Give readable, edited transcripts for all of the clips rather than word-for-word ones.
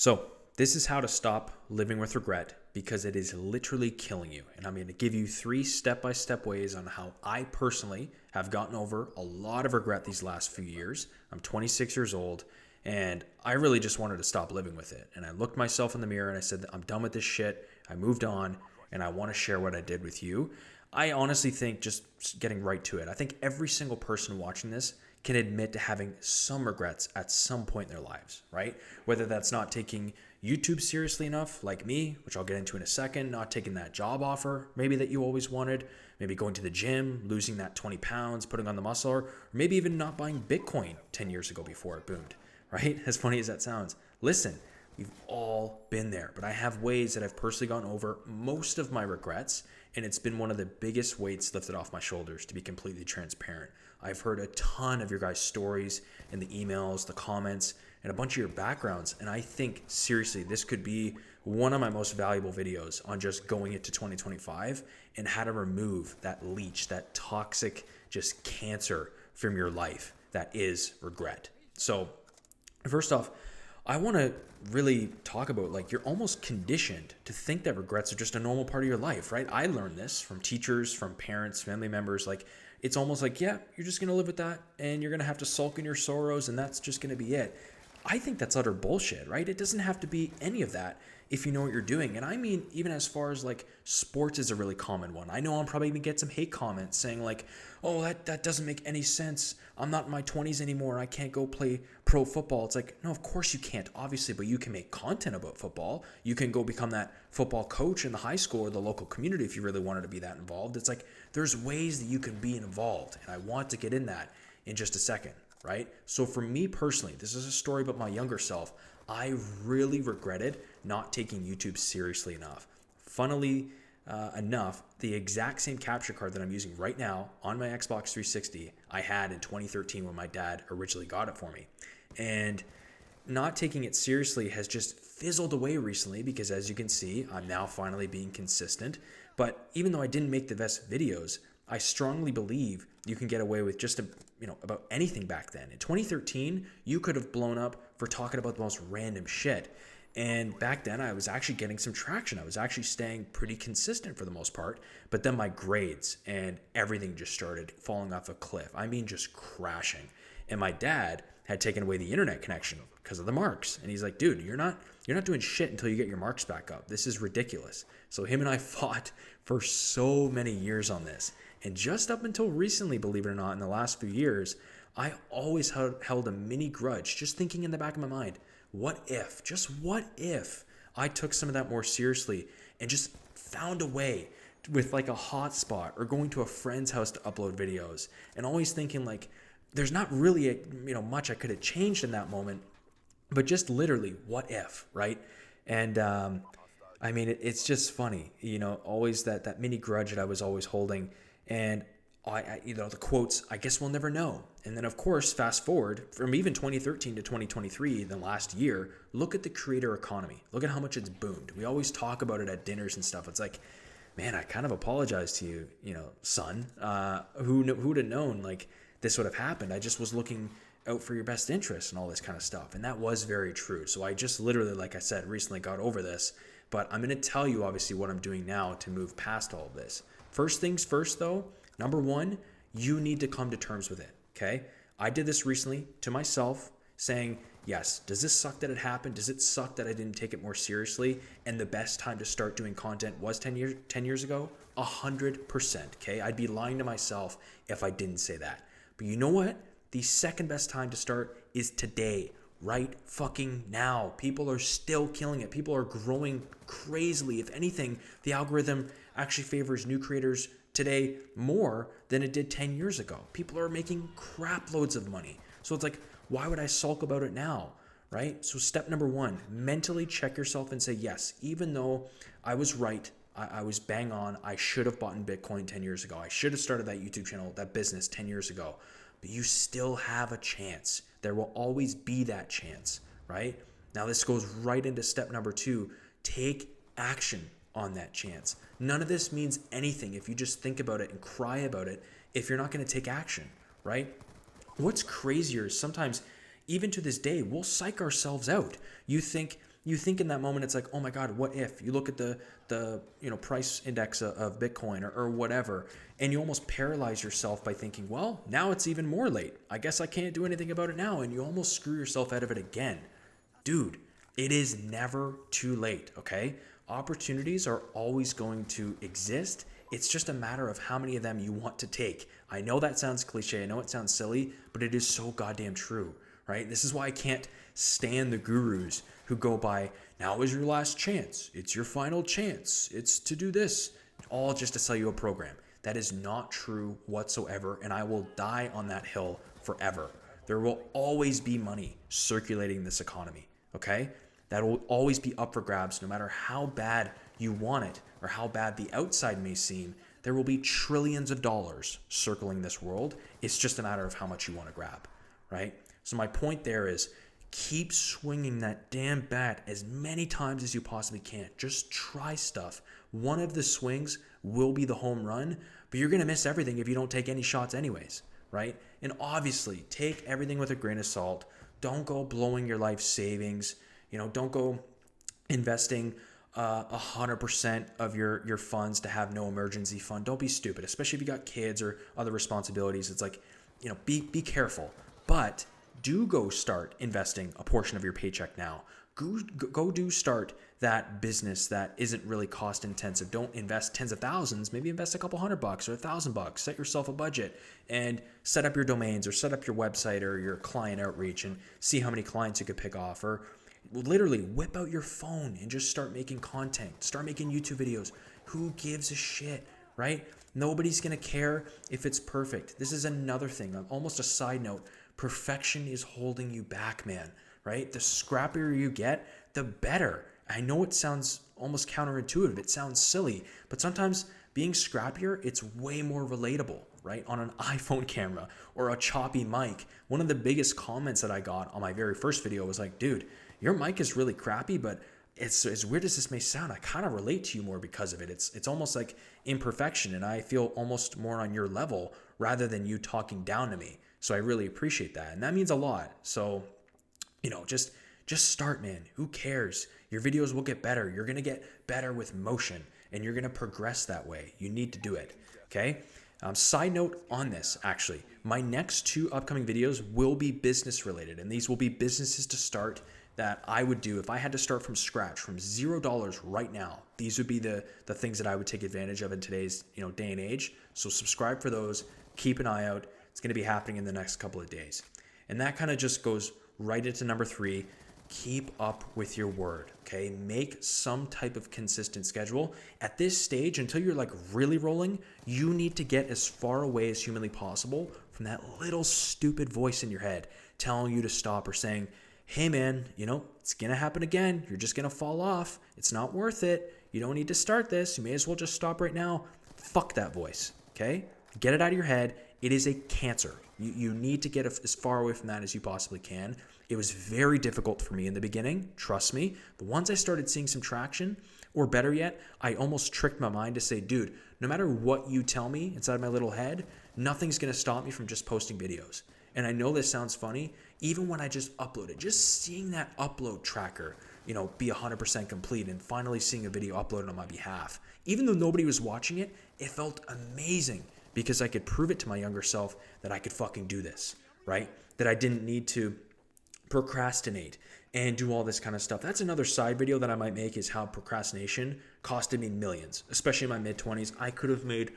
So, this is how to stop living with regret because it is literally killing you. And I'm going to give you 3 step by step ways on how I personally have gotten over a lot of regret these last few years. I'm 26 years old and I really just wanted to stop living with it. And I looked myself in the mirror and I said, I'm done with this shit. I moved on and I want to share what I did with you. I honestly think, just getting right to it, I think every single person watching this can admit to having some regrets at some point in their lives, right? Whether that's not taking YouTube seriously enough, like me, which I'll get into in a second, not taking that job offer maybe that you always wanted, maybe going to the gym, losing that 20 pounds, putting on the muscle, or maybe even not buying Bitcoin 10 years ago before it boomed, right? As funny as that sounds. Listen, we've all been there, but I have ways that I've personally gone over most of my regrets, and it's been one of the biggest weights lifted off my shoulders, to be completely transparent. I've heard a ton of your guys' stories in the emails, the comments, and a bunch of your backgrounds, and I think, seriously, this could be one of my most valuable videos on just going into 2025 and how to remove that leech, that toxic just cancer from your life that is regret. So, first off, I want to really talk about, like, you're almost conditioned to think that regrets are just a normal part of your life, right? I learned this from teachers, from parents, family members. Like, it's almost like, yeah, you're just going to live with that and you're going to have to sulk in your sorrows and that's just going to be it. I think that's utter bullshit, right? It doesn't have to be any of that if you know what you're doing. And I mean, even as far as like sports is a really common one. I know I'm probably going to get some hate comments saying like, oh, that doesn't make any sense. I'm not in my 20s anymore. I can't go play pro football. It's like, no, of course you can't, obviously, but you can make content about football. You can go become that football coach in the high school or the local community if you really wanted to be that involved. It's like, there's ways that you can be involved. And I want to get in that in just a second, right? So for me personally, this is a story about my younger self. I really regretted not taking YouTube seriously enough. Funnily enough, the exact same capture card that I'm using right now on my Xbox 360, I had in 2013 when my dad originally got it for me. And not taking it seriously has just fizzled away recently because, as you can see, I'm now finally being consistent. But even though I didn't make the best videos, I strongly believe you can get away with just about anything back then. In 2013, you could have blown up for talking about the most random shit. And back then, I was actually getting some traction. I was actually staying pretty consistent for the most part. But then my grades and everything just started falling off a cliff. I mean, just crashing. And my dad had taken away the internet connection because of the marks. And he's like, dude, you're not doing shit until you get your marks back up. This is ridiculous. So him and I fought for so many years on this. And just up until recently, believe it or not, in the last few years, I always held a mini grudge, just thinking in the back of my mind, what if I took some of that more seriously and just found a way with like a hotspot or going to a friend's house to upload videos, and always thinking like, there's not really much I could have changed in that moment, but just literally, what if, right? And I mean, it's just funny, always that mini grudge that I was always holding. And the quotes, I guess we'll never know. And then, of course, fast forward from even 2013 to 2023, the last year, look at the creator economy. Look at how much it's boomed. We always talk about it at dinners and stuff. It's like, man, I kind of apologize to you, son. Who would have known like this would have happened? I just was looking out for your best interest and all this kind of stuff. And that was very true. So I just literally, like I said, recently got over this. But I'm going to tell you, obviously, what I'm doing now to move past all of this. First things first, though, number one, you need to come to terms with it, okay? I did this recently to myself, saying, yes, does this suck that it happened? Does it suck that I didn't take it more seriously? And the best time to start doing content was 10 years ago? 100%, okay? I'd be lying to myself if I didn't say that. But you know what? The second best time to start is today. Right fucking now. People are still killing it. People are growing crazily. If anything, the algorithm actually favors new creators today more than it did 10 years ago. People are making crap loads of money. So it's like, why would I sulk about it now? Right? So step number one, mentally check yourself and say, yes, even though I was right, I was bang on, I should have bought in Bitcoin 10 years ago. I should have started that YouTube channel, that business 10 years ago. But you still have a chance. There will always be that chance, right? Now this goes right into step number two. Take action on that chance. None of this means anything if you just think about it and cry about it if you're not going to take action, right? What's crazier is sometimes, even to this day, we'll psych ourselves out. You think, you think in that moment, it's like, oh my God, what if? You look at the price index of Bitcoin or whatever, and you almost paralyze yourself by thinking, well, now it's even more late. I guess I can't do anything about it now. And you almost screw yourself out of it again. Dude, it is never too late, okay? Opportunities are always going to exist. It's just a matter of how many of them you want to take. I know that sounds cliche. I know it sounds silly, but it is so goddamn true, right? This is why I can't stand the gurus who go by, now is your last chance. It's your final chance. It's to do this, all just to sell you a program. That is not true whatsoever, and I will die on that hill forever. There will always be money circulating in this economy, okay? That will always be up for grabs no matter how bad you want it or how bad the outside may seem. There will be trillions of dollars circling this world. It's just a matter of how much you want to grab, right? So my point there is keep swinging that damn bat as many times as you possibly can. Just try stuff. One of the swings will be the home run, but you're going to miss everything if you don't take any shots anyways, right? And obviously, take everything with a grain of salt. Don't go blowing your life savings. Don't go investing 100% of your funds to have no emergency fund. Don't be stupid, especially if you got kids or other responsibilities. It's like, be careful. But do go start investing a portion of your paycheck now. Go do start that business that isn't really cost intensive. Don't invest tens of thousands. Maybe invest a couple $100 or $1,000. Set yourself a budget and set up your domains or set up your website or your client outreach and see how many clients you could pick off. Or literally whip out your phone and just start making content. Start making YouTube videos. Who gives a shit, right? Nobody's going to care if it's perfect. This is another thing, almost a side note. Perfection is holding you back, man, right? The scrappier you get, the better. I know it sounds almost counterintuitive. It sounds silly, but sometimes being scrappier, it's way more relatable, right? On an iPhone camera or a choppy mic. One of the biggest comments that I got on my very first video was like, dude, your mic is really crappy, but it's as weird as this may sound, I kind of relate to you more because of it. It's almost like imperfection, and I feel almost more on your level rather than you talking down to me. So I really appreciate that, and that means a lot. So, just start, man. Who cares? Your videos will get better. You're gonna get better with motion, and you're gonna progress that way. You need to do it, okay? Side note on this, actually, my next 2 upcoming videos will be business related, and these will be businesses to start that I would do if I had to start from scratch, from $0 right now. These would be the things that I would take advantage of in today's day and age. So subscribe for those. Keep an eye out. It's going to be happening in the next couple of days. And that kind of just goes right into number 3. Keep up with your word, okay? Make some type of consistent schedule. At this stage, until you're like really rolling, you need to get as far away as humanly possible from that little stupid voice in your head telling you to stop or saying, hey man, it's going to happen again. You're just going to fall off. It's not worth it. You don't need to start this. You may as well just stop right now. Fuck that voice, okay? Get it out of your head. It is a cancer. You need to get as far away from that as you possibly can. It was very difficult for me in the beginning, trust me. But once I started seeing some traction, or better yet, I almost tricked my mind to say, dude, no matter what you tell me inside my little head, nothing's going to stop me from just posting videos. And I know this sounds funny. Even when I just uploaded, just seeing that upload tracker, be 100% complete and finally seeing a video uploaded on my behalf, even though nobody was watching it, it felt amazing because I could prove it to my younger self that I could fucking do this, right? That I didn't need to procrastinate and do all this kind of stuff. That's another side video that I might make, is how procrastination costed me millions, especially in my mid-20s. I could have made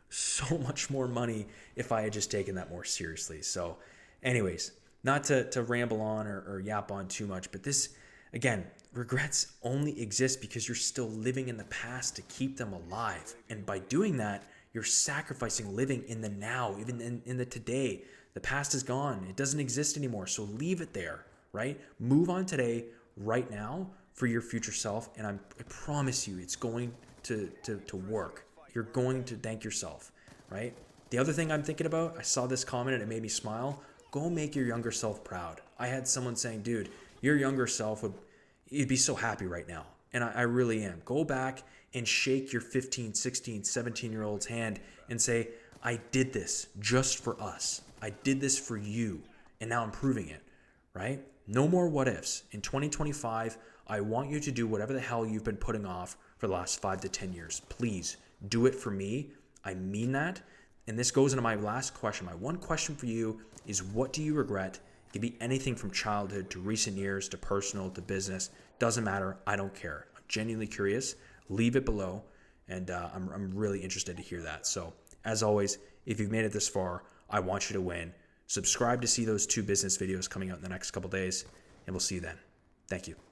so much more money if I had just taken that more seriously. So anyways, not to ramble on or yap on too much, but this, again, regrets only exist because you're still living in the past to keep them alive. And by doing that, you're sacrificing living in the now, even in the today. The past is gone. It doesn't exist anymore. So leave it there, right? Move on today, right now, for your future self. And I promise you, it's going to work. You're going to thank yourself, right? The other thing I'm thinking about, I saw this comment and it made me smile. Go make your younger self proud. I had someone saying, dude, your younger self you'd be so happy right now. And I really am. Go back and shake your 15, 16, 17-year-old's hand and say, I did this just for us. I did this for you. And now I'm proving it, right? No more what ifs. In 2025, I want you to do whatever the hell you've been putting off for the last 5 to 10 years. Please do it for me. I mean that. And this goes into my last question. My one question for you is, what do you regret? It could be anything from childhood to recent years to personal to business. Doesn't matter. I don't care. I'm genuinely curious. Leave it below. And I'm really interested to hear that. So as always, if you've made it this far, I want you to win. Subscribe to see those 2 business videos coming out in the next couple days, and we'll see you then. Thank you.